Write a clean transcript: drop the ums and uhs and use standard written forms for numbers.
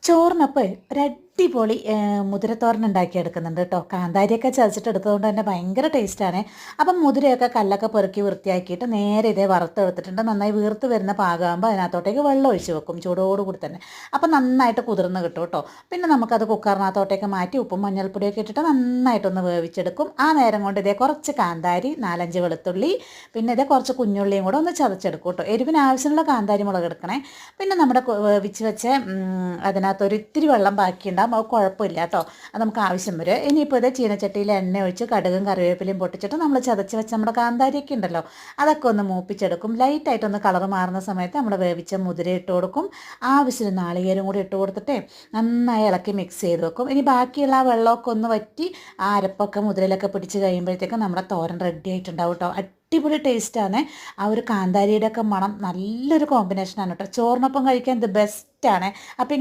ചോറിനൊപ്പം ഒരടിപൊളി മുതിരത്തോരൻ ഉണ്ടാക്കിയെടുക്കുന്നുണ്ട് കേട്ടോ. കാന്താരിയൊക്കെ ചതച്ചിട്ട് എടുത്തതുകൊണ്ട് തന്നെ ഭയങ്കര ടേസ്റ്റാണ്. അപ്പം മുതിരയൊക്കെ കല്ലൊക്കെ പെറുക്കി വൃത്തിയാക്കിയിട്ട് നേരെ ഇതേ വറുത്തെടുത്തിട്ടുണ്ട്. നന്നായി വീർത്ത് വരുന്ന പാകമാകുമ്പോൾ അതിനകത്തോട്ടേക്ക് വെള്ളം ഒഴിച്ച് വെക്കും ചൂടോടുകൂടി തന്നെ. അപ്പം നന്നായിട്ട് കുതിർന്ന് കിട്ടും കേട്ടോ. പിന്നെ നമുക്കത് കുക്കറിനകത്തോട്ടേക്ക് മാറ്റി ഉപ്പും മഞ്ഞൾപ്പൊടിയൊക്കെ ഇട്ടിട്ട് നന്നായിട്ടൊന്ന് വേവിച്ചെടുക്കും. ആ നേരം കൊണ്ട് ഇതേ കുറച്ച് കാന്താരി, 4-5 വെളുത്തുള്ളി, പിന്നെ ഇതേ കുറച്ച് കുഞ്ഞുള്ളിയും കൂടെ ഒന്ന് ചതച്ചെടുക്കും കേട്ടോ. എരിവിന് ആവശ്യമുള്ള കാന്താരി മുളക് എടുക്കണേ. പിന്നെ നമ്മുടെ വേവിച്ച് വെച്ച അതിനകത്തൊരു ഇത്തിരി വെള്ളം ബാക്കിയുണ്ടാകും. അത് കുഴപ്പമില്ല കേട്ടോ, അത് നമുക്ക് ആവശ്യം വരും. ഇനിയിപ്പോൾ ഇത് ചീനച്ചട്ടിയിൽ എണ്ണ ഒഴിച്ച് കടുകും കറിവേപ്പിലയും പൊട്ടിച്ചിട്ട് നമ്മൾ ചതച്ച് വെച്ച് നമ്മുടെ കാന്താരിയൊക്കെ ഉണ്ടല്ലോ അതൊക്കെ ഒന്ന് മൂപ്പിച്ചെടുക്കും. ലൈറ്റായിട്ടൊന്ന് കളർ മാറുന്ന സമയത്ത് നമ്മൾ വേവിച്ച മുതിര ഇട്ട് കൊടുക്കും. ആവശ്യത്തിന് നാളികേരം കൂടി ഇട്ട് കൊടുത്തിട്ട് നന്നായി ഇളക്കി മിക്സ് ചെയ്ത് വെക്കും. ഇനി ബാക്കിയുള്ള ആ വെള്ളമൊക്കെ ഒന്ന് വറ്റി ആ അരപ്പൊക്കെ മുതിരയിലൊക്കെ പിടിച്ച് കഴിയുമ്പോഴത്തേക്കും നമ്മുടെ തോരൻ റെഡി ആയിട്ടുണ്ടാവും കേട്ടോ. അടിപൊളി ടേസ്റ്റാണ്. ആ ഒരു കാന്താരിയുടെ ഒക്കെ മണം നല്ലൊരു കോമ്പിനേഷനാണ് കേട്ടോ. ചോറിനൊപ്പം കഴിക്കാൻ ദ ബെസ്റ്റാണ്. അപ്പോൾ ഇങ്ങനെ